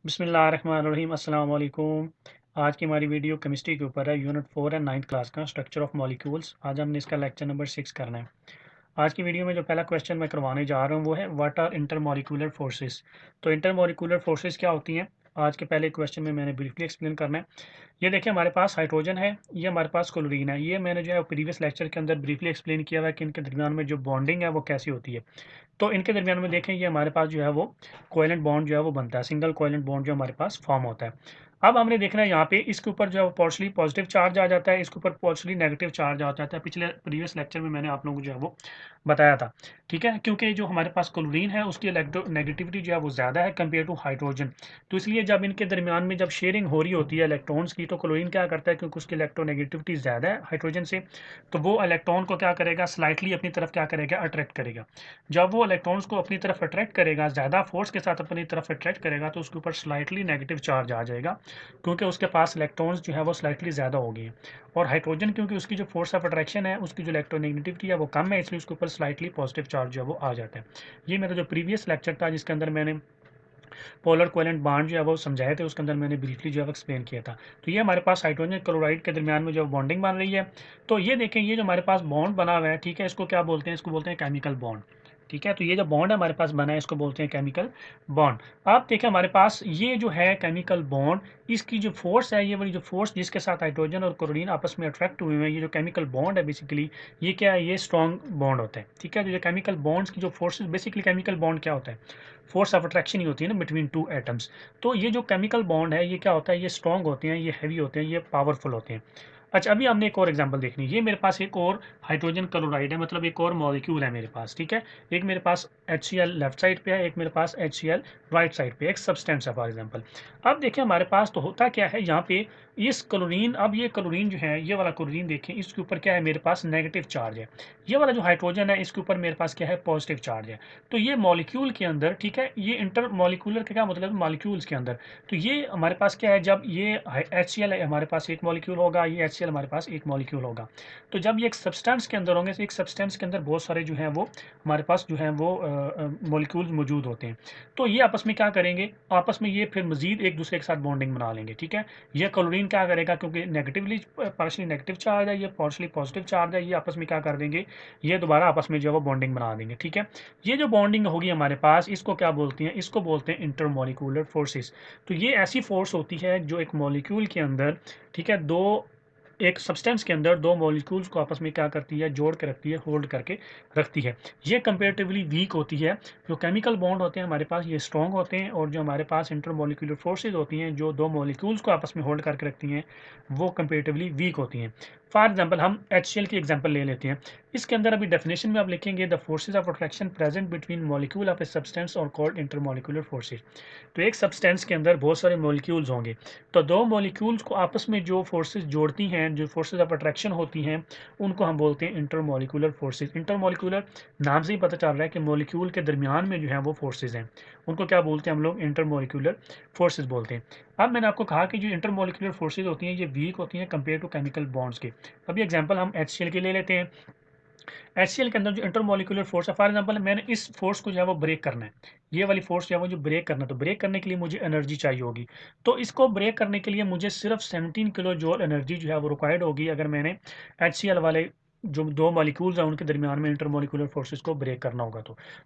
बिस्मिल्लाहिर्रहमानिर्रहीम अस्सलाम वालेकुम। आज की हमारी वीडियो केमिस्ट्री के ऊपर है, यूनिट 4 है 9th क्लास का, स्ट्रक्चर ऑफ मॉलिक्यूल्स। आज हमने इसका लेक्चर नंबर 6 करना है। आज की वीडियो में जो पहला क्वेश्चन मैं करवाने जा रहा हूँ वो है व्हाट आर इंटरमॉलिक्यूलर फोर्सेस। तो इंटरमॉलिक्यूलर फोर्सेस क्या होती हैं, आज के पहले क्वेश्चन में मैंने ब्रीफली एक्सप्लेन करना है। ये देखिए, हमारे पास हाइड्रोजन है, ये हमारे पास क्लोरीन है। ये मैंने जो है प्रीवियस लेक्चर के अंदर ब्रीफली एक्सप्लेन किया हुआ है कि इनके दरमियान में जो बॉन्डिंग है वो कैसी होती है। तो इनके दरमियान में देखें, ये हमारे पास जो है वो कोवेलेंट बॉन्ड जो है वो बनता है, सिंगल कोवेलेंट बॉन्ड जो हमारे पास फॉर्म होता है। अब हमने देखना है यहाँ पे इसके ऊपर जो है पार्शली पॉजिटिव चार्ज आ जाता है, इसके ऊपर पार्शली नेगेटिव चार्ज आ जाता है। पिछले प्रीवियस लेक्चर में मैंने आप लोगों को जो है वो बताया था। ठीक है, क्योंकि जो हमारे पास क्लोरीन है उसकी नेगेटिविटी जो है वो ज़्यादा है कंपेयर टू हाइड्रोजन। तो इसलिए जब इनके दरमियान में जब शेयरिंग हो रही होती है इलेक्ट्रॉन्स की, तो क्लोरीन क्या करता है, क्योंकि उसकी इलेक्ट्रोनेगेटिविटी ज़्यादा है हाइड्रोजन से, तो वो इलेक्ट्रॉन को क्या करेगा, स्लाइटली अपनी तरफ क्या करेगा, अट्रैक्ट करेगा। जब वो इलेक्ट्रॉन्स को अपनी तरफ अट्रैक्ट करेगा, ज़्यादा फोर्स के साथ अपनी तरफ अट्रैक्ट करेगा, तो उसके ऊपर स्लाइटली नेगेटिव चार्ज आ जाएगा, क्योंकि उसके पास इलेक्ट्रॉन्स जो है वो स्लाइटली ज़्यादा हो गए हैं। और हाइड्रोजन क्योंकि उसकी जो फोर्स ऑफ अट्रैक्शन है, उसकी जो इलेक्ट्रोनेगेटिविटी है वो कम है, इसलिए उसके ऊपर स्लाइटली पॉजिटिव चार्ज जो है वो आ जाता है। ये मेरा जो प्रीवियस लेक्चर था जिसके अंदर मैंने पोलर कोवेलेंट बॉन्ड जो है वो समझाए थे, उसके अंदर मैंने ब्रीफली जो है एक्सप्लेन किया था। तो ये हमारे पास हाइड्रोजन क्लोराइड के दरमियान में जो बॉन्डिंग बन रही है। तो ये देखें, ये जो हमारे पास बॉन्ड बना हुआ है, ठीक है, इसको क्या बोलते हैं, इसको बोलते हैं केमिकल बॉन्ड। ठीक है, तो ये जो बॉन्ड हमारे पास बना है इसको बोलते हैं केमिकल बॉन्ड। आप देखें, हमारे पास ये जो है केमिकल बॉन्ड, इसकी जो फोर्स है, ये वाली जो फोर्स जिसके साथ हाइड्रोजन और क्लोरीन आपस में अट्रैक्ट हुए हैं, ये जो केमिकल बॉन्ड है बेसिकली, ये क्या है, ये स्ट्रॉन्ग बॉन्ड होता है। ठीक है, तो ये केमिकल बॉन्ड्स की जो फोर्स, बेसिकली केमिकल बॉन्ड क्या होता है, फोर्स ऑफ अट्रैक्शन ही होती है ना बिटवीन टू एटम्स। तो ये जो केमिकल बॉन्ड है ये क्या होता है, ये स्ट्रॉन्ग होते हैं, ये हैवी होते हैं, ये पावरफुल होते हैं। अच्छा, अभी हमने एक और एग्जांपल देखनी है। ये मेरे पास एक और हाइड्रोजन क्लोराइड है, मतलब एक और मॉलिक्यूल है मेरे पास। ठीक है, एक मेरे पास HCl लेफ्ट साइड पे है, एक मेरे पास HCl राइट साइड पे, एक सब्सटेंस है फॉर एग्जांपल। अब देखिए, हमारे पास तो होता क्या है यहाँ पे, इस क्लोरीन, अब ये क्लोरीन जो है, ये वाला क्लोरीन देखें, इसके ऊपर क्या है, मेरे पास नेगेटिव चार्ज है। ये वाला जो हाइड्रोजन है इसके ऊपर मेरे पास क्या है, पॉजिटिव चार्ज है। तो ये मॉलिक्यूल के अंदर, ठीक है, ये इंटर मॉलिक्यूलर का क्या मतलब, मॉलिक्यूल्स के अंदर। तो ये हमारे पास क्या है, जब ये HCl है हमारे पास एक मॉलिक्यूल होगा, ये HCl हमारे पास एक मॉलिक्यूल होगा। तो जब ये एक सब्सटेंस के अंदर होंगे, तो एक सब्सटेंस के अंदर बहुत सारे जो हैं वो हमारे पास जो हैं वो मॉलिक्यूल्स मौजूद होते हैं। तो ये आपस में क्या करेंगे, आपस में ये फिर मजीद एक दूसरे के साथ बॉन्डिंग बना लेंगे। ठीक है, ये क्लोरीन क्या करेगा, क्योंकि नेगेटिवली पार्शली नेगेटिव चार्ज है, ये पार्शली पॉजिटिव चार्ज है, ये आपस में क्या कर देंगे, ये दोबारा आपस में जो है वो बॉन्डिंग बना देंगे। ठीक है, ये जो बॉन्डिंग होगी हमारे पास, इसको क्या बोलते हैं, इसको बोलते हैं इंटरमॉलिक्यूलर फोर्सेस। तो ये ऐसी फोर्स होती है जो एक मॉलिक्यूल के अंदर, ठीक है, दो, एक सब्सटेंस के अंदर दो मॉलिक्यूल्स को आपस में क्या करती है, जोड़ के रखती है, होल्ड करके रखती है। ये कंपेरेटिवली वीक होती है। जो केमिकल बॉन्ड होते हैं हमारे पास, ये स्ट्रॉन्ग होते हैं, और जो हमारे पास इंटरमॉलिक्यूलर फोर्सेज होती हैं जो दो मॉलिक्यूल्स को आपस में होल्ड करके रखती हैं, वो कंपेरेटिवली वीक होती हैं। फॉर एग्जाम्पल हम HCl की एग्जाम्पल ले लेते हैं। इसके अंदर अभी डेफिनेशन में आप लिखेंगे, the forces of attraction present between molecule of a substance और कॉल्ड इंटरमॉलिक्यूलर फोर्सेज। तो एक सब्सटेंस के अंदर बहुत सारे मॉलिक्यूल्स होंगे, तो दो मॉलिक्यूल्स को आपस में जो फोर्सेस जोड़ती हैं, जो फोर्सेस ऑफ अट्रैक्शन होती हैं, उनको हम बोलते हैं इंटरमॉलिक्यूलर फोर्सेस। इंटरमॉलिक्यूलर नाम से ही पता चल रहा है कि मॉलिक्यूल के दरमियान में जो है वो फोर्सेस हैं, उनको क्या बोलते हैं हम लोग, इंटरमॉलिक्यूलर फोर्सेस बोलते हैं। अब मैंने आपको कहा कि जो इंटरमॉलिक्यूलर फोर्सेस होती हैं ये वीक होती हैं कंपेयर टू केमिकल बॉन्ड्स के। अभी एग्जांपल हम HCl के ले लेते हैं। HCl के अंदर जो इंटरमॉलिक्यूलर फोर्स है, फॉर एग्जांपल मैंने इस फोर्स को जो है वो ब्रेक करना है, ये वाली फोर्स जो है वो जो ब्रेक करना है, तो ब्रेक करने के लिए मुझे एनर्जी चाहिए होगी। तो इसको ब्रेक करने के लिए मुझे सिर्फ 17 किलो जूल एनर्जी जो है वो रिक्वायर्ड होगी, अगर मैंने HCl वाले जो दो मॉलिक्यूल्स हैं उनके दरमियान में इंटरमॉलिक्यूलर फोर्सेस को ब्रेक करना होगा।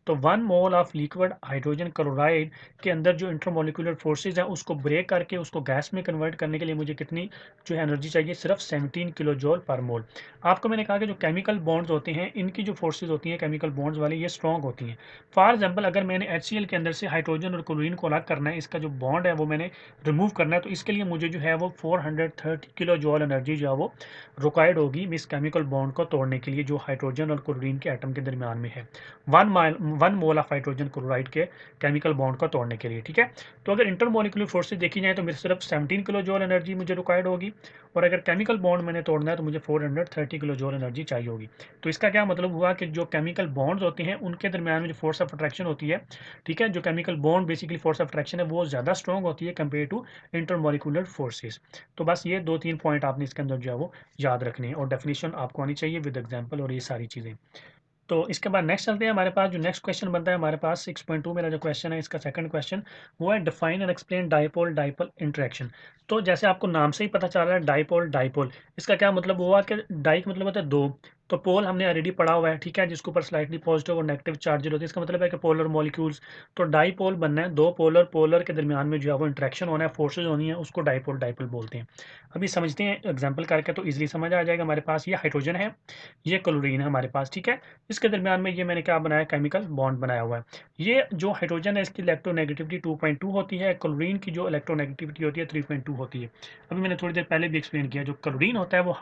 तो 1 mole of liquid hydrogen chloride के अंदर जो इंटरमॉलिक्यूलर फोर्सेस हैं उसको ब्रेक करके उसको गैस में कन्वर्ट करने के लिए मुझे कितनी जो है एनर्जी चाहिए, सिर्फ 17 किलो जूल पर मोल। आपको मैंने कहा कि जो केमिकल बॉन्ड्स होते हैं इनकी जो फोर्सेज होती हैं केमिकल बॉन्ड्स वाली, ये स्ट्रॉन्ग होती हैं। फॉर एग्जांपल अगर मैंने HCl के अंदर से हाइड्रोजन और क्लोरीन को अलग करना है, इसका जो बॉन्ड है वो मैंने रिमूव करना है, तो इसके लिए मुझे जो है वो 430 किलो जूल एनर्जी जो है वो रिक्वायर्ड होगी इस केमिकल बॉन्ड को तोड़ने के लिए, जो हाइड्रोजन और क्लोरीन के एटम के दरमियान में है। 1 मोल ऑफ हाइड्रोजन क्लोराइड के केमिकल बॉन्ड को तोड़ने के लिए। ठीक है, तो अगर इंटरमॉलिक्यूलर फोर्सेज देखी जाए तो मेरे सिर्फ 17 किलो जूल एनर्जी मुझे रिक्वायर्ड होगी, और अगर केमिकल बॉन्ड मैंने तोड़ना है तो मुझे 430 किलो जूल एनर्जी चाहिए होगी। तो इसका क्या मतलब हुआ कि जो केमिकल बॉन्ड्स होते हैं उनके दरमियान में जो फोर्स ऑफ अट्रैक्शन होती है, ठीक है, जो chemical bond basically force of attraction है वो ज़्यादा स्ट्रॉन्ग होती है कंपेयर टू इंटरमॉलिक्यूलर फोर्सेस। तो बस ये 2-3 पॉइंट आपने इसके अंदर जो है वो याद रखने हैं, और डेफिनेशन आपको आनी चाहिए विद एग्जाम्पल और ये सारी चीज़ें। तो इसके बाद नेक्स्ट चलते हैं। हमारे पास जो नेक्स्ट क्वेश्चन बनता है हमारे पास 6.2 मेरा जो क्वेश्चन है, इसका सेकंड क्वेश्चन वो है define and explain dipole dipole interaction. तो जैसे आपको नाम से ही पता चल रहा है डाइपोल डाइपोल, इसका क्या मतलब हुआ कि डाई का मतलब होता है दो, तो पोल हमने ऑलरेडी पढ़ा हुआ है, ठीक है, जिसके ऊपर स्लाइटली पॉजिटिव और नेगेटिव चार्जेस होते हैं। इसका मतलब है कि पोलर मॉलिक्यूल्स, तो डाइपोल बनना है, दो पोलर पोलर के दरमियान में जो है वो इंटरेक्शन होना है, फोर्सेज होनी है, उसको डाइपोल डाइपोल बोलते हैं। अभी समझते हैं एग्जाम्पल करके तो इजीली समझ आ जाएगा। हमारे पास ये हाइड्रोजन है, ये क्लोरीन है हमारे पास, ठीक है। इसके दरमियान में ये मैंने क्या बनाया, केमिकल बॉन्ड बनाया हुआ है। ये जो हाइड्रोजन है इसकी इलेक्ट्रोनेगेटिविटी 2.2 होती है, क्लोरीन की जो इलेक्ट्रोनेगेटिविटी होती है 3.2 होती है। अभी मैंने थोड़ी देर पहले भी एक्सप्लेन किया, जो क्लोरीन होता है वो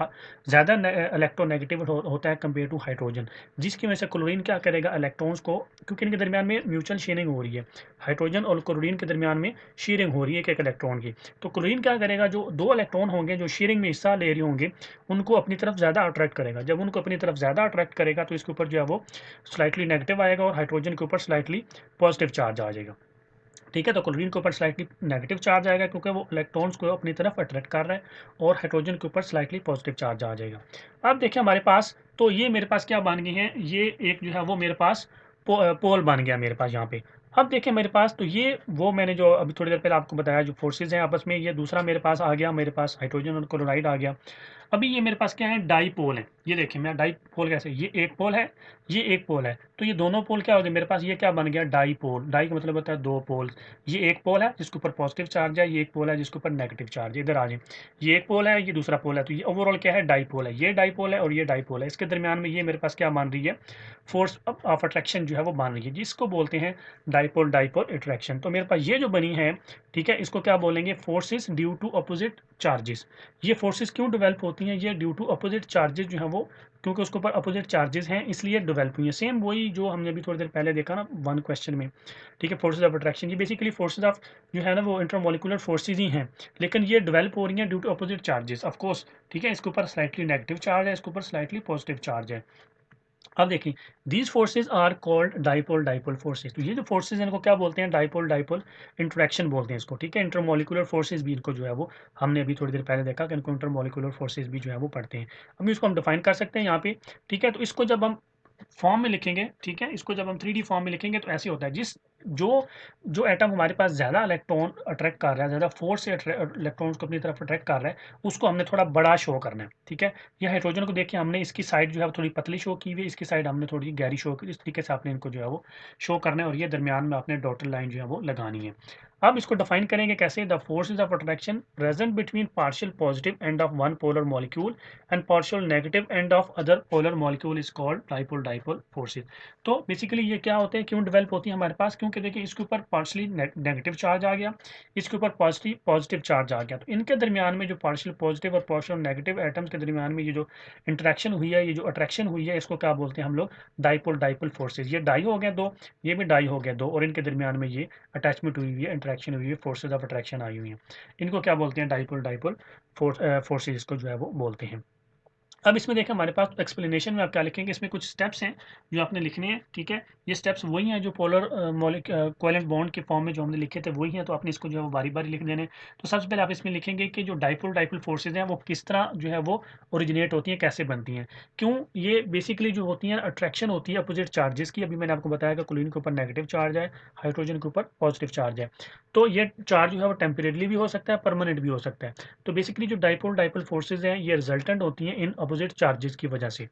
ज़्यादा इलेक्ट्रोनेगेटिव होता है कंपेयर टू हाइड्रोजन, जिसकी वजह से क्लोरीन क्या करेगा, इलेक्ट्रॉन्स को, क्योंकि इनके दरमियान में म्यूचुअल शेयरिंग हो रही है, हाइड्रोजन और क्लोरीन के दरमियान में शेयरिंग हो रही है एक इलेक्ट्रॉन की, तो क्लोरीन क्या करेगा, जो दो इलेक्ट्रॉन होंगे जो शेयरिंग में हिस्सा ले रहे होंगे, उनको अपनी तरफ ज़्यादा अट्रैक्ट करेगा। जब उनको अपनी तरफ ज़्यादा अट्रैक्ट करेगा तो इसके ऊपर जो है वो स्लाइटली नेगेटिव आएगा और हाइड्रोजन के ऊपर स्लाइटली पॉजिटिव चार्ज आ जाएगा, ठीक है। तो क्लोरीन के ऊपर स्लाइटली नेगेटिव चार्ज आएगा क्योंकि वो इलेक्ट्रॉन्स को अपनी तरफ अट्रैक्ट कर रहा है, और हाइड्रोजन के ऊपर स्लाइटली पॉजिटिव चार्ज आ जाएगा। अब देखिए हमारे पास, तो ये मेरे पास क्या बन गई है, ये एक जो है वो मेरे पास पोल बन गया मेरे पास यहाँ पे। अब देखिए मेरे पास, तो ये वो मैंने जो अभी थोड़ी देर पहले आपको बताया जो फोर्सेज हैं आपस में, ये दूसरा मेरे पास आ गया, मेरे पास हाइड्रोजन और क्लोराइड आ गया। अभी ये मेरे पास क्या है, डाईपोल है। ये देखिए मैं डाईपोल कैसे, ये एक पोल है, ये एक पोल है, तो ये दोनों पोल क्या हो गए मेरे पास, ये क्या बन गया, डाईपोल। डाई का मतलब होता है दो पोल। ये एक पोल है जिसके ऊपर पॉजिटिव चार्ज है, ये एक पोल है जिसके ऊपर नेगेटिव चार्ज है। इधर आ जाए, ये एक पोल है, ये दूसरा पोल है, तो ये ओवरऑल क्या है, डाईपोल है। ये डाईपोल है और ये डाईपोल है। इसके दरमियान में ये मेरे पास क्या मान रही है, फोर्स ऑफ अट्रैक्शन जो है वो मान रही है, जिसको बोलते हैं डाईपोल डाईपोल अट्रैक्शन। तो मेरे पास ये जो बनी है, ठीक है, इसको क्या बोलेंगे, forces due to opposite charges. ये फोर्सेस क्यों डेवलप होती हैं, ये ड्यू टू अपोजिट चार्जेस जो है वो, क्योंकि उसके ऊपर अपोजिट चार्जेस हैं इसलिए डेवलप हुई है। सेम वही जो हमने अभी थोड़ी देर पहले देखा ना वन क्वेश्चन में, ठीक है, फोर्सेज ऑफ अट्रैक्शन। ये बेसिकली फोर्सेज ऑफ जो है ना वो इंटरमोलिकुलर फोर्सेज ही हैं, लेकिन ये डेवलप हो रही हैं due to opposite charges of course, ठीक है। इसके ऊपर स्लाइटली नेगेटिव चार्ज है, इसके ऊपर स्लाइटली पॉजिटिव चार्ज है। अब देखिए, these forces are called dipole dipole forces. तो ये जो फोर्सेज हैं इनको क्या बोलते हैं, डाइपोल डाइपोल इंटरेक्शन बोलते हैं इसको, ठीक है। इंटरमोलिकुलर फोर्सेज भी इनको जो है वो हमने अभी थोड़ी देर पहले देखा कि इनको इंटरमोलिकुलर फोर्सेज भी जो है वो पढ़ते हैं। अभी इसको हम डिफाइन कर सकते हैं यहाँ पे, ठीक है। तो इसको जब हम फॉर्म में लिखेंगे, ठीक है, इसको जब हम 3D फॉर्म में लिखेंगे तो ऐसे होता है, जिस जो जो एटम हमारे पास ज़्यादा इलेक्ट्रॉन अट्रैक्ट कर रहा है, ज़्यादा फोर्स से इलेक्ट्रॉन्स को अपनी तरफ अट्रैक्ट कर रहा है, उसको हमने थोड़ा बड़ा शो करना है, ठीक है। ये हाइड्रोजन को देखिए, हमने इसकी साइड जो है थोड़ी पतली शो की हुई है, इसकी साइड हमने थोड़ी गहरी शो की, इस तरीके से आपने इनको जो है वो शो करना है, और ये दरमियान में आपने डॉटेड लाइन जो है वो लगानी है। अब इसको डिफाइन करेंगे कैसे, the forces of attraction present between partial positive end of one polar molecule and partial negative end of other polar molecule is called dipole dipole forces. तो बेसिकली ये क्या होते हैं, क्यों डेवलप होती है हमारे पास, क्योंकि देखिए इसके ऊपर पार्शियली नेगेटिव चार्ज आ गया, इसके ऊपर पॉजिटिव पॉजिटिव चार्ज आ गया, तो इनके दरमियान में जो पार्शियल पॉजिटिव और पार्शियल नेगेटिव एटम्स के दरमियान में ये जो इंटरेक्शन हुई है, ये जो अट्रैक्शन हुई है, इसको क्या बोलते हैं हम लोग, डाइपोल डाइपोल फोर्सेज। ये डाई हो गया दो, ये भी डाई हो गया दो, और इनके दरमियान में ये अटैचमेंट हुई हुई है, इंटरेक्शन हुई है, फोर्सेज ऑफ अट्रैक्शन आई हुई है। इनको क्या बोलते हैं, डाइपोल डाइपोल फोर्सेज इसको जो है वो बोलते हैं। अब इसमें देखें हमारे पास एक्सप्लेनेशन में आप क्या लिखेंगे, इसमें कुछ स्टेप्स हैं जो आपने लिखने हैं, ठीक है। ये स्टेप्स वही हैं जो पोलर कोवेलेंट बॉन्ड के फॉर्म में जो हमने लिखे थे वही हैं, तो आपने इसको जो है वो बारी बारी लिख देने। तो सबसे पहले आप इसमें लिखेंगे कि जो डाइपोल डाइपोल फोर्सेज हैं वो किस तरह जो है वो ओरिजिनेट होती हैं, कैसे बनती हैं, क्यों। ये बेसिकली जो होती हैं अट्रैक्शन होती है अपोजिट चार्जेस की। अभी मैंने आपको बताया कि क्लोरीन के ऊपर नेगेटिव चार्ज है, हाइड्रोजन के ऊपर पॉजिटिव चार्ज है, तो ये चार्ज जो है वो टेम्परेरी भी हो सकता है, परमानेंट भी हो सकता है। तो बेसिकली जो डाइपोल डाइपोल फोर्सेज हैं ये रिजल्टेंट होती हैं इन अपोजिट चार्जेस की वजह से।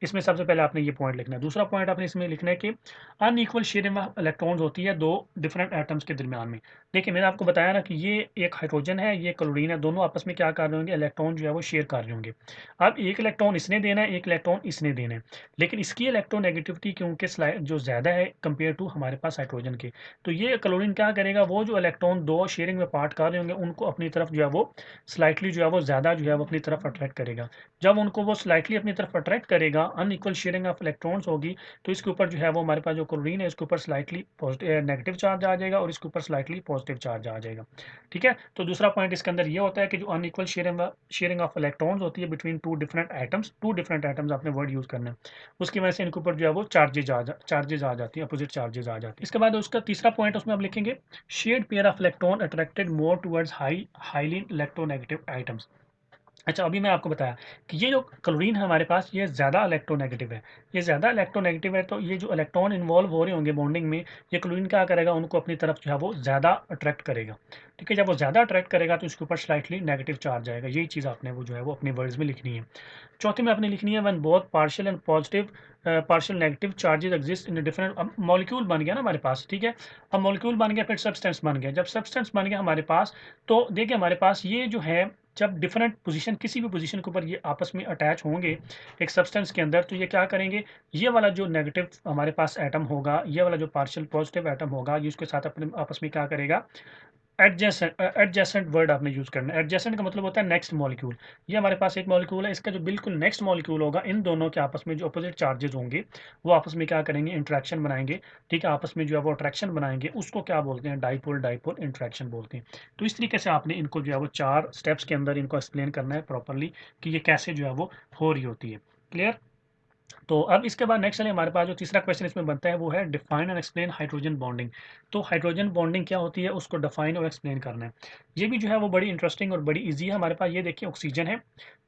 इसमें सबसे पहले आपने ये पॉइंट लिखना है। दूसरा पॉइंट आपने इसमें लिखना है कि अनइक्वल शेयरिंग ऑफ इलेक्ट्रॉन्स होती है दो डिफरेंट एटम्स के दरमियान में। देखिए मैंने आपको बताया ना कि ये एक हाइड्रोजन है, ये क्लोरीन है, दोनों आपस में क्या कर रहे होंगे, इलेक्ट्रॉन जो है वो शेयर कर रहे होंगे। अब एक इलेक्ट्रॉन इसने देना है, एक इलेक्ट्रॉन इसने देना है, लेकिन इसकी इलेक्ट्रोनेगेटिविटी क्योंकि जो ज़्यादा है कंपेयर टू हमारे पास हाइड्रोजन के, तो ये क्लोरीन क्या करेगा, वो जो इलेक्ट्रॉन दो शेयरिंग में पार्ट कर रहे होंगे उनको अपनी तरफ जो है वो स्लाइटली जो है वो ज़्यादा जो है वो अपनी तरफ अट्रैक्ट करेगा। जब उनको वो स्लाइटली अपनी तरफ अट्रैक्ट करेगा, अनइक्वल शेयरिंग ऑफ इलेक्ट्रॉन्स होगी, तो इसके ऊपर जो है वो हमारे पास जो क्लोरीन है इसके ऊपर स्लाइटली नेगेटिव चार्ज आ जाएगा और इसके ऊपर स्लाइटली पॉजिटिव चार्ज आ जाएगा, ठीक है। तो दूसरा पॉइंट इसके अंदर ये होता है कि जो अनइक्वल शेयरिंग ऑफ इलेक्ट्रॉन्स होती है बिटवीन टू डिफरेंट एटम्स आपने वर्ड यूज करना है, उसकी वजह से इनके ऊपर जो है वो चार्जेज आ जाती है, अपोजिट चार्जेज आ जाती है। इसके बाद उसका तीसरा पॉइंट उसमें आप लिखेंगे shared pair of electron attracted more towards highly electronegative items. अच्छा, अभी मैं आपको बताया कि ये जो क्लोरीन है हमारे पास, ये ज़्यादा इलेक्ट्रोनेगेटिव है। ये ज़्यादा इलेक्ट्रोनेगेटिव है, तो ये जो इलेक्ट्रॉन इन्वॉल्व हो रहे होंगे बॉन्डिंग में, ये क्लोरीन क्या करेगा, उनको अपनी तरफ जो है वो ज़्यादा अट्रैक्ट करेगा। ठीक है, जब वो ज़्यादा अट्रैक्ट करेगा तो इसके ऊपर स्लाइटली नेगेटिव चार्ज आएगा। यही चीज़ आपने वो जो है वो अपने वर्ड्स में लिखनी है। चौथी में आपने लिखनी है when both partial and positive partial negative charges exist in different. अब मॉलिक्यूल बन गया ना हमारे पास, ठीक है। अब मॉलिक्यूल बन गया, फिर सब्सटेंस बन गया। जब सब्सटेंस बन गया हमारे पास, तो देखिए हमारे पास ये जो है, जब डिफरेंट पोजीशन, किसी भी पोजीशन के ऊपर ये आपस में अटैच होंगे एक सब्सटेंस के अंदर, तो ये क्या करेंगे, ये वाला जो नेगेटिव हमारे पास एटम होगा, ये वाला जो पार्शियल पॉजिटिव एटम होगा, ये उसके साथ अपने आपस में क्या करेगा, एडजेसेंट वर्ड आपने यूज करना है। एडजेसेंट का मतलब होता है नेक्स्ट मॉलिक्यूल। ये हमारे पास एक मॉलिक्यूल है, इसका जो बिल्कुल नेक्स्ट मॉलिक्यूल होगा, इन दोनों के आपस में जो अपोजिट चार्जेस होंगे, वो आपस में क्या करेंगे, इंट्रैक्शन बनाएंगे। ठीक है, आपस में जो है वो अट्रैक्शन बनाएंगे, उसको क्या बोलते हैं, डाइपोल डाइपोल इंट्रैक्शन बोलते हैं। तो इस तरीके से आपने इनको जो है वो 4 स्टेप्स के अंदर इनको एक्सप्लेन करना है प्रॉपरली कि ये कैसे जो है वो हो रही होती है। क्लियर। तो अब इसके बाद नेक्स्ट चलिए, हमारे पास जो तीसरा क्वेश्चन इसमें बनता है वो है define and explain hydrogen bonding. तो हाइड्रोजन बॉन्डिंग क्या होती है, उसको डिफाइन और एक्सप्लेन करना है। ये भी जो है वो बड़ी इंटरेस्टिंग और बड़ी इजी है। हमारे पास ये देखिए ऑक्सीजन है,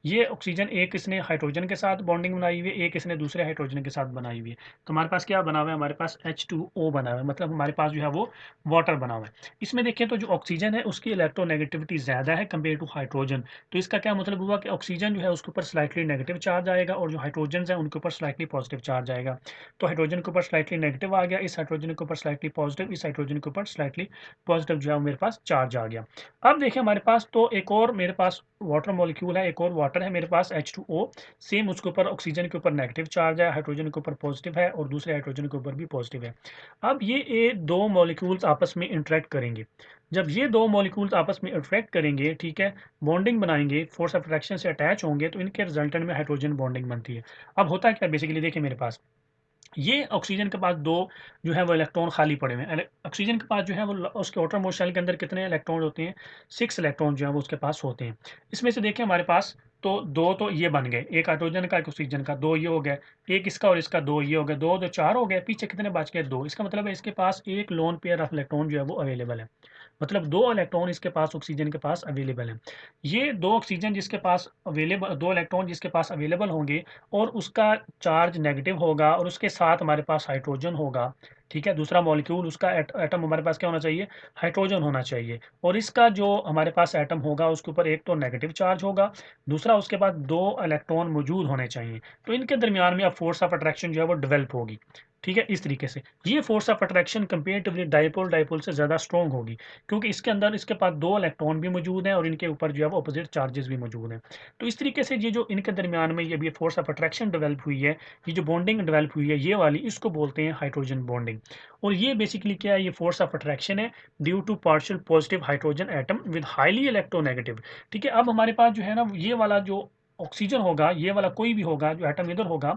ये ऑक्सीजन एक इसने हाइड्रोजन के साथ बॉन्डिंग बनाई हुई है, एक इसने दूसरे हाइड्रोजन के साथ बनाई हुई है। तो हमारे पास क्या बना हुआ है, हमारे पास H2O बना हुआ है, मतलब हमारे पास जो है वो वाटर बना हुआ है। इसमें देखिए तो जो ऑक्सीजन है उसकी इलेक्ट्रोनेगेटिविटी ज़्यादा है कंपेयर टू हाइड्रोजन। तो इसका क्या मतलब हुआ कि ऑक्सीजन जो है उसके ऊपर स्लाइटली नेगेटिव चार्ज आएगा, और जो हाइड्रोजन है उनके ऊपर स्लाइटली पॉजिटिव चार्ज आएगा। तो हाइड्रोजन के ऊपर स्लाइटली नेगेटिव आ गया, इस हाइड्रोजन के ऊपर स्लाइटली पॉजिटिव, इस हाइड्रोजन के ऊपर स्लाइटली पॉजिटिव जो है मेरे पास चार्ज आ गया। अब देखिए हमारे पास तो एक और मेरे पास वाटर मॉलिक्यूल है, एक और वाटर है मेरे पास H2O। सेम उसके ऊपर ऑक्सीजन के ऊपर नेगेटिव चार्ज है, हाइड्रोजन के ऊपर पॉजिटिव है, और दूसरे हाइड्रोजन के ऊपर भी पॉजिटिव है। अब ये दो मॉलिक्यूल्स आपस में इंटरेक्ट करेंगे। जब ये दो मॉलिक्यूल्स आपस में इंटरेक्ट करेंगे, ठीक है, बॉन्डिंग बनाएंगे, फोर्स ऑफ अट्रैक्शन से अटैच होंगे, तो इनके रिजल्टेंट में हाइड्रोजन बॉन्डिंग बनती है। अब होता है क्या, बेसिकली देखिए मेरे पास ये ऑक्सीजन के पास दो जो है वो इलेक्ट्रॉन खाली पड़े हुए हैं। ऑक्सीजन के पास जो है वो उसके आउटरमोस्ट शेल के अंदर कितने इलेक्ट्रॉन होते हैं, 6 इलेक्ट्रॉन जो है वो उसके पास होते हैं। इसमें से देखिए हमारे पास तो दो तो ये बन गए, एक हाइड्रोजन का एक ऑक्सीजन का, दो ये हो गए, एक इसका और इसका, दो ये हो गए, दो दो चार हो गए, पीछे कितने बच गए, दो। इसका मतलब है इसके पास एक लोन पेयर ऑफ इलेक्ट्रॉन जो है वो अवेलेबल है, मतलब दो इलेक्ट्रॉन इसके पास ऑक्सीजन के पास अवेलेबल है। ये दो ऑक्सीजन जिसके पास अवेलेबल, दो इलेक्ट्रॉन जिसके पास अवेलेबल होंगे, और उसका चार्ज नेगेटिव होगा, और उसके साथ हमारे पास हाइड्रोजन होगा। ठीक है, दूसरा मॉलिक्यूल उसका एटम हमारे पास क्या होना चाहिए, हाइड्रोजन होना चाहिए। और इसका जो हमारे पास एटम होगा उसके ऊपर एक तो नेगेटिव चार्ज होगा, दूसरा उसके पास दो इलेक्ट्रॉन मौजूद होने चाहिए। तो इनके दरमियान में अब फोर्स ऑफ अट्रैक्शन जो है वो डेवलप होगी। ठीक है, इस तरीके से ये force of attraction comparatively dipole dipole से ज़्यादा स्ट्रॉन्ग होगी, क्योंकि इसके अंदर इसके पास दो इलेक्ट्रॉन भी मौजूद हैं, और इनके ऊपर जो है वो अपोजिट चार्जेस भी मौजूद हैं। तो इस तरीके से ये जो इनके दरमियान में ये फोर्स ऑफ अट्रैक्शन डेवलप हुई है, ये जो बॉन्डिंग डेवलप हुई है ये वाली, इसको बोलते हैं हाइड्रोजन बॉन्डिंग। और ये बेसिकली क्या है, ये फोर्स ऑफ अट्रैक्शन है due to partial positive hydrogen atom with highly electronegative. ठीक है, अब हमारे पास जो है ना ये वाला जो ऑक्सीजन होगा, ये वाला कोई भी होगा जो एटम इधर होगा,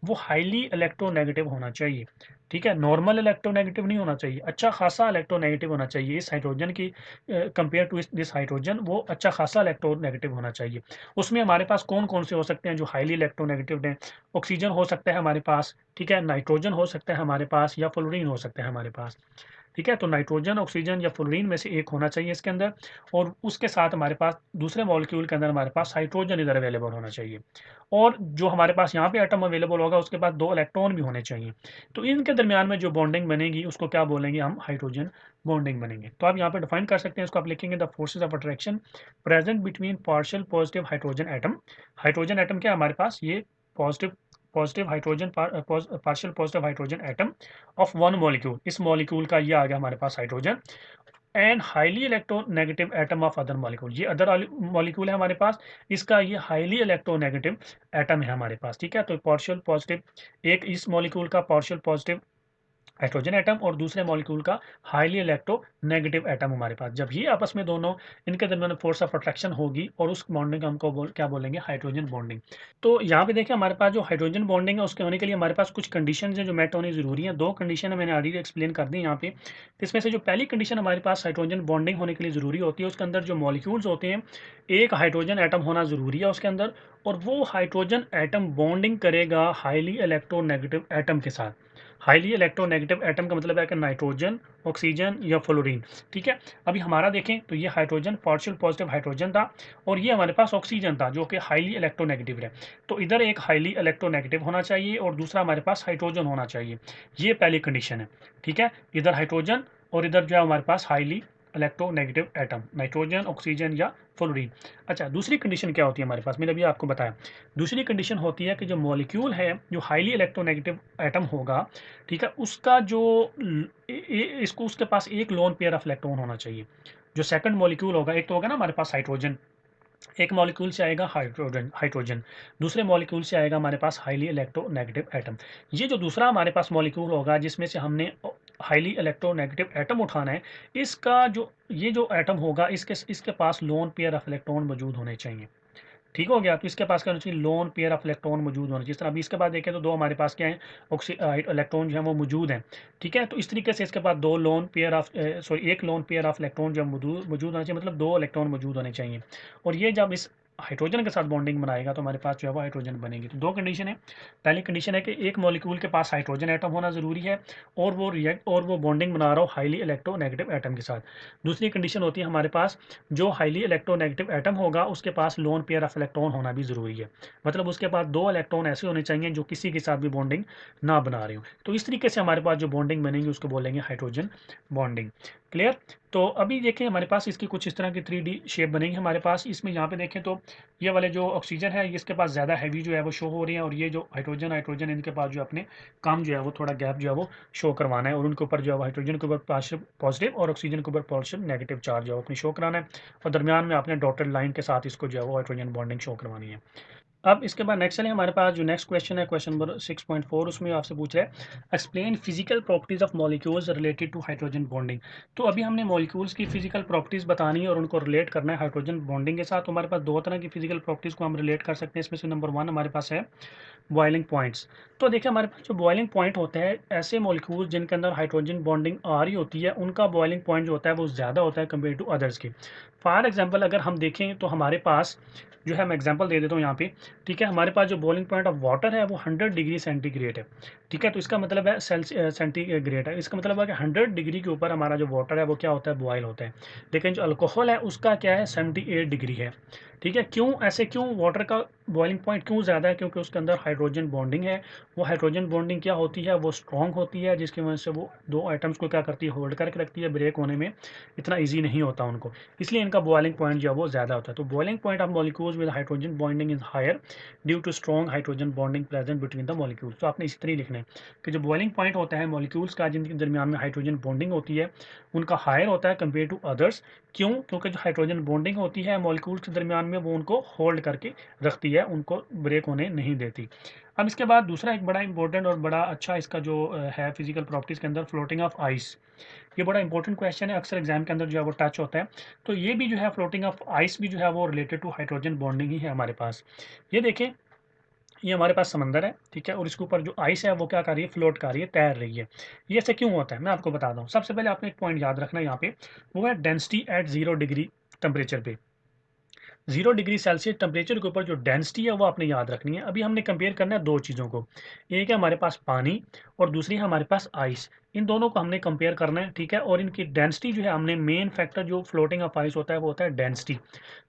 वो हाईली इलेक्ट्रोनेगेटिव होना चाहिए। ठीक है, नॉर्मल इलेक्ट्रोनेगेटिव नहीं होना चाहिए, अच्छा खासा इलेक्ट्रोनेगेटिव होना चाहिए। इस हाइड्रोजन की कंपेयर टू दिस हाइड्रोजन, वो अच्छा खासा इलेक्ट्रोनेगेटिव होना चाहिए। उसमें हमारे पास कौन कौन से हो सकते हैं जो हाईली इलेक्ट्रोनेगेटिव हैं, ऑक्सीजन हो सकता है हमारे पास, ठीक है, नाइट्रोजन हो सकता है हमारे पास, या फ्लोरीन हो सकता है हमारे पास। ठीक है, तो नाइट्रोजन, ऑक्सीजन या फ्लोरीन में से एक होना चाहिए इसके अंदर, और उसके साथ हमारे पास दूसरे मॉलिक्यूल के अंदर हमारे पास हाइड्रोजन इधर अवेलेबल होना चाहिए, और जो हमारे पास यहाँ पे एटम अवेलेबल होगा उसके पास दो इलेक्ट्रॉन भी होने चाहिए। तो इनके दरमियान में जो बॉन्डिंग बनेगी उसको क्या बोलेंगे हम, हाइड्रोजन बॉन्डिंग बनेंगे। तो आप यहाँ पे डिफाइन कर सकते हैं, इसको आप लिखेंगे the forces of attraction present between partial positive hydrogen atom. Hydrogen atom क्या है हमारे पास, ये positive positive hydrogen partial positive hydrogen atom of one molecule, इस मॉलिक्यूल का ये आ गया हमारे पास hydrogen, and highly electronegative atom of other molecule, ये अदर मॉलिक्यूल है हमारे पास, इसका ये हाईली इलेक्ट्रोनेगेटिव एटम है हमारे पास। ठीक है, तो पार्शियल पॉजिटिव, एक इस मॉलिक्यूल का पार्शियल पॉजिटिव हाइड्रोजन एटम, और दूसरे मॉलिक्यूल का हाईली इलेक्ट्रोनेगेटिव एटम हमारे पास, जब ये आपस में दोनों इनके दरमियान फोर्स ऑफ अट्रैक्शन होगी, और उस बॉन्डिंग हमको क्या बोलेंगे, हाइड्रोजन बॉन्डिंग। तो यहाँ पे देखिए हमारे पास जो हाइड्रोजन बॉन्डिंग है उसके होने के लिए हमारे पास कुछ कंडीशन है जो मेट होनी जरूरी है। दो कंडीशन है, मैंने ऑलरेडी एक्सप्लेन कर दी यहाँ पे। तो इसमें से जो पहली कंडीशन हमारे पास हाइड्रोजन बॉन्डिंग होने के लिए जरूरी होती है, उसके अंदर जो मॉलिक्यूल्स होते हैं, एक हाइड्रोजन एटम होना जरूरी है उसके अंदर, और वो हाइड्रोजन एटम बॉन्डिंग करेगा हाईली इलेक्ट्रोनेगेटिव एटम के साथ। हाईली इलेक्ट्रोनेगेटिव एटम का मतलब है कि नाइट्रोजन, ऑक्सीजन या फ्लोरीन। ठीक है, अभी हमारा देखें तो ये हाइड्रोजन पार्शियल पॉजिटिव हाइड्रोजन था और ये हमारे पास ऑक्सीजन था जो कि हाईली इलेक्ट्रोनेगेटिव है। तो इधर एक हाईली इलेक्ट्रोनेगेटिव होना चाहिए और दूसरा हमारे पास हाइड्रोजन होना चाहिए, ये पहली कंडीशन है। ठीक है, इधर हाइड्रोजन और इधर जो है हमारे पास highly electronegative atom, nitrogen, oxygen या फ्लोरीन। अच्छा, दूसरी कंडीशन क्या होती है हमारे पास, मैंने अभी आपको बताया। दूसरी कंडीशन होती है कि जो मॉलिक्यूल है, जो हाईली इलेक्ट्रोनेगेटिव एटम होगा, ठीक है, उसका जो इसको उसके पास एक लोन पेयर ऑफ इलेक्ट्रॉन होना चाहिए। जो सेकंड मॉलिक्यूल होगा, एक तो होगा ना हमारे पास हाइड्रोजन, एक मॉलिक्यूल से आएगा हाइड्रोजन हाइड्रोजन दूसरे मॉलिक्यूल से आएगा हमारे पास हाईली इलेक्ट्रोनेगेटिव एटम। ये जो दूसरा हमारे पास मॉलिक्यूल होगा जिसमें से हमने हाईली इलेक्ट्रोनेगेटिव एटम उठाना है, इसका जो ये जो एटम होगा इसके इसके पास लोन पेयर ऑफ इलेक्ट्रॉन मौजूद होने चाहिए। ठीक हो गया, तो इसके पास क्या होना चाहिए, लोन पेयर ऑफ इलेक्ट्रॉन मौजूद होना चाहिए। जिस तरह अभी इसके बाद देखें तो दो हमारे पास क्या है, इलेक्ट्रॉन जो है वो मौजूद हैं। ठीक है, तो इस तरीके से इसके पास दो लोन पेयर ऑफ सॉरी एक लोन पेयर ऑफ इलेक्ट्रॉन जो मौजूद होना चाहिए, मतलब दो इलेक्ट्रॉन मौजूद होने चाहिए। और ये जब इस हाइड्रोजन के साथ बॉन्डिंग बनाएगा तो हमारे पास जो है वो हाइड्रोजन बनेगी। तो दो कंडीशन है। पहली कंडीशन है कि एक मॉलिक्यूल के पास हाइड्रोजन एटम होना ज़रूरी है और वो बॉन्डिंग बना रहा हो हाईली इलेक्ट्रोनेगेटिव एटम के साथ। दूसरी कंडीशन होती है हमारे पास जो हाईली इलेक्ट्रोनेगेटिव एटम होगा उसके पास लोन पेयर ऑफ इलेक्ट्रॉन होना भी ज़रूरी है। मतलब उसके पास दो इलेक्ट्रॉन ऐसे होने चाहिए जो किसी के साथ भी बॉन्डिंग ना बना रहे हो। तो इस तरीके से हमारे पास जो बॉन्डिंग बनेगी उसको बोलेंगे हाइड्रोजन बॉन्डिंग। क्लियर। तो अभी देखें हमारे पास इसकी कुछ इस तरह की 3D शेप बनेगी हमारे पास। इसमें यहाँ पे देखें तो ये वाले जो ऑक्सीजन है इसके पास ज़्यादा हैवी जो है वो शो हो रही है, और ये जो हाइड्रोजन हाइड्रोजन इनके पास जो अपने काम जो है वो थोड़ा गैप जो है वो शो करवाना है, और उनके ऊपर जो है हाइड्रोजन के ऊपर पॉजिटिव और ऑक्सीजन के ऊपर पॉजिटिव नेगेटिव चार्ज जो है अपनी शो कराना है, और दरमियान में आपने डॉटेड लाइन के साथ इसको जो है वो हाइड्रोजन बॉन्डिंग शो करवानी है। अब इसके बाद नेक्स्ट चले हमारे पास जो नेक्स्ट क्वेश्चन है, क्वेश्चन नंबर 6.4, उसमें आपसे पूछ रहा है explain physical properties of molecules related to hydrogen bonding. तो अभी हमने मॉलिक्यूल्स की फिजिकल प्रॉपर्टीज बतानी है और उनको रिलेट करना है हाइड्रोजन बॉन्डिंग के साथ। तो हमारे पास दो तरह की फिजिकल प्रॉपर्टीज को हम रिलेट कर सकते हैं। इसमें से नंबर 1 हमारे पास है बॉइलिंग पॉइंट्स। तो देखिए हमारे पास जो बॉइलिंग पॉइंट होते हैं, ऐसे मॉलिक्यूल जिनके अंदर हाइड्रोजन बॉन्डिंग आ रही होती है उनका बॉइलिंग पॉइंट जो होता है वो ज़्यादा होता है कंपेयर टू अदर्स के। फॉर एग्जांपल अगर हम देखें तो हमारे पास जो है, मैं एग्जांपल दे देता हूँ यहाँ पे। ठीक है, हमारे पास जो बॉइलिंग पॉइंट ऑफ वाटर है वो 100 डिग्री सेंटीग्रेड है। ठीक है, तो इसका मतलब है सेंटीग्रेड है, इसका मतलब है कि 100 डिग्री के ऊपर हमारा जो वाटर है वो क्या होता है, बॉयल होता है। लेकिन जो अल्कोहल है उसका क्या है, 78 डिग्री है। ठीक है, क्यों ऐसे, क्यों वाटर का बॉइलिंग पॉइंट क्यों ज़्यादा है, क्योंकि उसके अंदर हाइड्रोजन बॉन्डिंग है। वो हाइड्रोजन बॉन्डिंग क्या होती है, वो स्ट्रॉन्ग होती है, जिसकी वजह से वो दो आइटम्स को क्या करती है, होल्ड करके रखती है। ब्रेक होने में इतना ईजी नहीं होता उनको, इसलिए इनका बॉइलिंग पॉइंट जो है वो ज़्यादा होता है। तो boiling point of molecules with hydrogen bonding is higher due to strong hydrogen bonding present between the molecules. तो आपने इसी तरह लिखना है कि जो बॉइलिंग पॉइंट होता है मॉलिक्यूल्स का जिनके दरमियान में हाइड्रोजन बॉन्डिंग होती है उनका हायर होता है कंपेयर टू अदर्स। क्यों, क्योंकि जो हाइड्रोजन बॉन्डिंग होती है मॉलिक्यूल्स के दरमियान में वो उनको होल्ड करके रखती है, उनको ब्रेक होने नहीं देती। अब इसके बाद दूसरा एक बड़ा इंपॉर्टेंट और बड़ा अच्छा इसका जो है फिजिकल प्रॉपर्टीज़ के अंदर, फ्लोटिंग ऑफ आइस। ये बड़ा इंपॉर्टेंट क्वेश्चन है, अक्सर एग्जाम के अंदर जो है वो टच होता है। तो ये भी जो है फ्लोटिंग ऑफ आइस भी जो है वो रिलेटेड टू हाइड्रोजन बॉन्डिंग ही है हमारे पास। ये देखें, ये हमारे पास समंदर है, ठीक है, और इसके ऊपर जो आइस है वो क्या कर रही है, फ्लोट कर रही है, तैर रही है। ये ऐसे क्यों होता है मैं आपको बताता हूँ। सबसे पहले आपने एक पॉइंट याद रखना है यहाँ पे, वो है डेंसिटी एट 0 डिग्री टेम्परेचर पे। 0 डिग्री सेल्सियस टेम्परेचर के ऊपर जो डेंसिटी है वो आपने याद रखनी है। अभी हमने कंपेयर करना है दो चीज़ों को, एक है हमारे पास पानी और दूसरी है हमारे पास आइस। इन दोनों को हमने कंपेयर करना है, ठीक है, और इनकी डेंसिटी जो है हमने, मेन फैक्टर जो फ्लोटिंग ऑफ आइस होता है वो होता है डेंसिटी।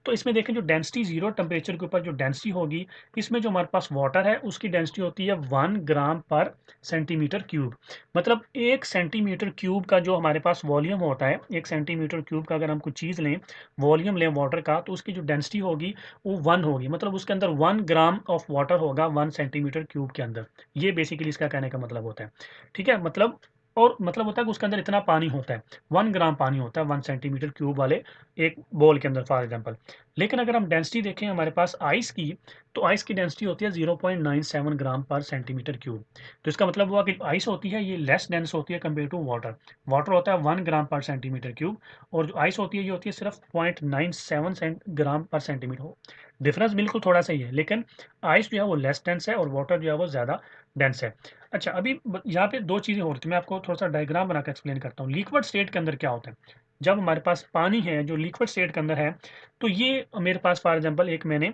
तो इसमें देखें जो डेंसिटी 0 टेम्परेचर के ऊपर जो डेंसिटी होगी, इसमें जो हमारे पास वाटर है उसकी डेंसिटी होती है 1 ग्राम पर सेंटीमीटर क्यूब। मतलब 1 सेंटीमीटर क्यूब का जो हमारे पास वॉल्यूम होता है, 1 सेंटीमीटर क्यूब का अगर हम कुछ चीज़ लें, वॉल्यूम लें वाटर का, तो उसकी जो डेंसिटी होगी वो 1 होगी। मतलब उसके अंदर 1 ग्राम ऑफ वाटर होगा 1 सेंटीमीटर क्यूब के अंदर। ये बेसिकली इसका कहने का मतलब होता है। ठीक है, मतलब और मतलब होता है कि उसके अंदर इतना पानी होता है, 1 ग्राम पानी होता है 1 सेंटीमीटर क्यूब वाले एक बॉल के अंदर फॉर एग्जांपल। लेकिन अगर हम डेंसिटी देखें हमारे पास आइस की, तो आइस की डेंसिटी होती है 0.97 ग्राम पर सेंटीमीटर क्यूब। तो इसका मतलब हुआ कि आइस होती है ये लेस डेंस होती है कंपेयर टू वाटर। वाटर होता है 1 ग्राम पर सेंटीमीटर क्यूब, और जो आइस होती है ये होती है सिर्फ 0.97 ग्राम पर सेंटीमीटर। डिफरेंस बिल्कुल थोड़ा सा ही है, लेकिन आइस जो है वो लेस डेंस है और वाटर जो है वो ज़्यादा डेंस है। अच्छा, अभी यहाँ पे दो चीज़ें हो रही थी, मैं आपको थोड़ा सा डायग्राम बना कर एक्सप्लेन करता हूँ। लिक्विड स्टेट के अंदर क्या होता है, जब हमारे पास पानी है जो लिक्विड स्टेट के अंदर है, तो ये मेरे पास फॉर एग्जांपल एक मैंने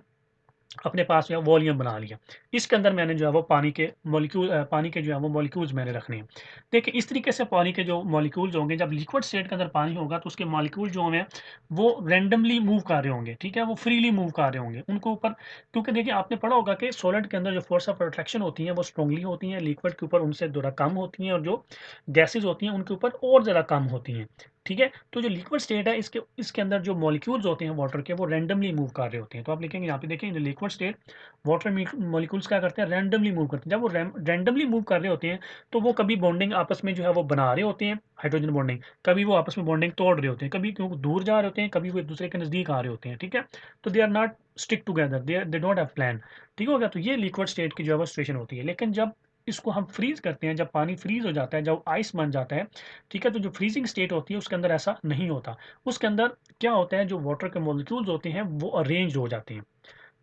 अपने पास जो है वॉल्यूम बना लिया। इसके अंदर मैंने जो है वो पानी के जो है वो मॉलिक्यूल्स मैंने रखने हैं। देखिए इस तरीके से पानी के जो मॉलिक्यूल्स होंगे, जब लिक्विड स्टेट के अंदर पानी होगा तो उसके मॉलिक्यूल जो होंगे वो रैंडमली मूव कर रहे होंगे, ठीक है, वो फ्रीली मूव कर रहे होंगे उनको ऊपर। क्योंकि देखिए आपने पढ़ा होगा कि सॉलिड के अंदर जो फोर्स ऑफ अट्रैक्शन होती है वो स्ट्रांगली होती हैं, लिक्विड के ऊपर उनसे थोड़ा कम होती हैं, और जो गैसेज होती हैं उनके ऊपर और ज़्यादा कम होती हैं। ठीक है, तो जो लिक्विड स्टेट है इसके अंदर जो मॉलिक्यूल्स होते हैं वाटर के वो रैंडमली मूव कर रहे होते हैं। तो आप लिखेंगे यहाँ पे, देखिए in liquid state water molecules क्या करते हैं, रैंडमली मूव करते हैं। जब वो रैंडमली मूव कर रहे होते हैं तो वो कभी बॉन्डिंग आपस में जो है वो बना रहे होते हैं, हाइड्रोजन बॉन्डिंग, कभी वो आपस में बॉन्डिंग तोड़ रहे होते हैं, कभी क्योंकि दूर जा रहे होते हैं, कभी वो एक दूसरे के नज़दीक आ रहे होते हैं। ठीक है, तो they are not stick together, they don't have plan. ठीक हो गया, तो ये लिक्विड स्टेट की जो है सिचुएशन होती है। लेकिन जब इसको हम फ्रीज करते हैं, जब पानी फ्रीज हो जाता है, जब आइस बन जाता है, ठीक है, तो जो फ्रीजिंग स्टेट होती है उसके अंदर ऐसा नहीं होता। उसके अंदर क्या होता है, जो वाटर के मॉलिक्यूल्स होते हैं वो अरेंज हो जाते हैं।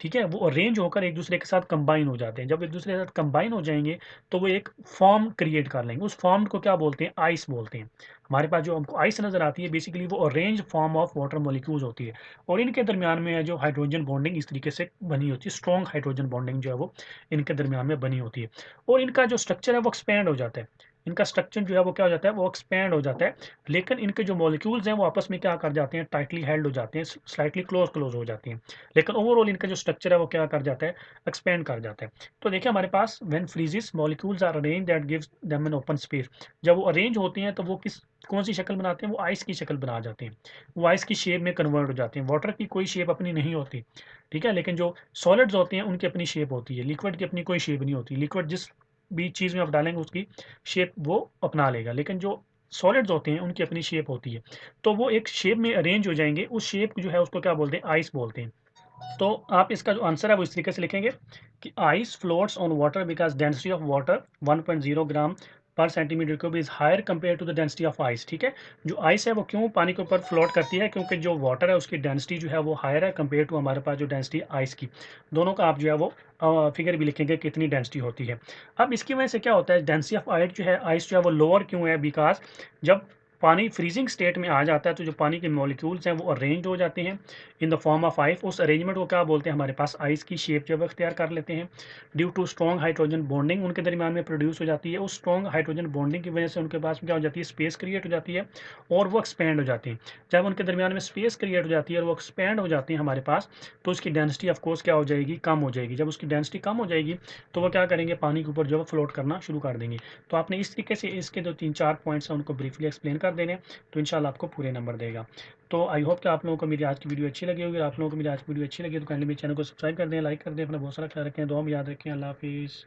ठीक है, वो अरेंज होकर एक दूसरे के साथ कंबाइन हो जाते हैं। जब एक दूसरे के साथ कंबाइन हो जाएंगे तो वो एक फॉर्म क्रिएट कर लेंगे। उस फॉर्म को क्या बोलते हैं, आइस बोलते हैं। हमारे पास जो हमको आइस नजर आती है बेसिकली वो arrange form of water molecules होती है, और इनके दरमियान में जो हाइड्रोजन बॉन्डिंग इस तरीके से बनी होती है, स्ट्रॉन्ग हाइड्रोजन बॉन्डिंग जो है वो इनके दरमियान में बनी होती है, और इनका जो स्ट्रक्चर है वो एक्सपैंड हो जाता है। इनका स्ट्रक्चर जो है वो क्या हो जाता है, वो एक्सपैंड हो जाता है। लेकिन इनके जो मॉलिक्यूल्स हैं वो आपस में क्या कर जाते हैं, टाइटली हेल्ड हो जाते हैं, स्लाइटली क्लोज क्लोज हो जाती हैं। लेकिन ओवरऑल इनका जो स्ट्रक्चर है वो क्या कर जाता है, एक्सपेंड कर जाता है। तो देखिए हमारे पास when freezes molecules are arrange that gives them an open space. जब वो अरेंज होते हैं तो वो कौन सी शक्ल बनाते हैं, वो आइस की शक्ल बना जाते हैं, वो आइस की शेप में कन्वर्ट हो जाते हैं। वाटर की कोई शेप अपनी नहीं होती, ठीक है, लेकिन जो सॉलिड्स होते हैं उनकी अपनी शेप होती है। लिक्विड की अपनी कोई शेप नहीं होती। लिक्विड जिस भी चीज़ में आप डालेंगे उसकी शेप वो अपना लेगा, लेकिन जो सॉलिड्स होते हैं उनकी अपनी शेप होती है। तो वो एक शेप में अरेंज हो जाएंगे, उस शेप जो है उसको क्या बोलते हैं, आइस बोलते हैं। तो आप इसका जो आंसर है वो इस तरीके से लिखेंगे कि ice floats on water because density of water 1.0 gram per centimetre cube is higher compare to the density of ice. ठीक है, जो आइस है वो क्यों पानी के ऊपर फ्लोट करती है, क्योंकि जो वाटर है उसकी डेंसिटी जो है वो हायर है कंपेयर टू हमारे पास जो डेंसिटी आइस की। दोनों का आप जो है वो फिगर भी लिखेंगे कितनी डेंसिटी होती है। अब इसकी वजह से क्या होता है, डेंसिटी ऑफ आइस जो है वो लोअर क्यों है, बिकॉज जब पानी फ्रीजिंग स्टेट में आ जाता है तो जो पानी के मॉलिक्यूल्स हैं वो अरेंज हो जाते हैं in the form of ice. उस अरेंजमेंट को क्या बोलते हैं, हमारे पास आइस की शेप जब अख्तियार कर लेते हैं। Due to strong hydrogen bonding उनके दरमियान में प्रोड्यूस हो जाती है। उस स्ट्रॉन्ग हाइड्रोजन बॉन्डिंग की वजह से उनके पास क्या हो जाती है, स्पेस क्रिएट हो जाती है, और वो एक्सपैंड हो जाती है। जब उनके दरमियान में स्पेस क्रिएट हो जाती है और वो एक्सपैंड हो जाती है हमारे पास, तो उसकी डेंसिटी ऑफकोर्स क्या हो जाएगी, कम हो जाएगी। जब उसकी डेंसिटी कम हो जाएगी तो वो क्या करेंगे, पानी के ऊपर जो है फ्लोट करना शुरू कर देंगे। तो आपने इस तरीके से इसके जो 3-4 पॉइंट्स हैं उनको ब्रीफली एक्सप्लेन कर देने, तो इंशाल्लाह आपको पूरे नंबर देगा। तो आई होप कि आप लोगों को मेरी आज की वीडियो अच्छी लगी होगी। आप लोगों को मेरी आज की वीडियो अच्छी लगी तो काइंडली मेरे चैनल को सब्सक्राइब कर दें, लाइक कर दें, अपना बहुत सारा ख्याल रखें, दुआ में याद रखें। अल्लाह हाफिज़।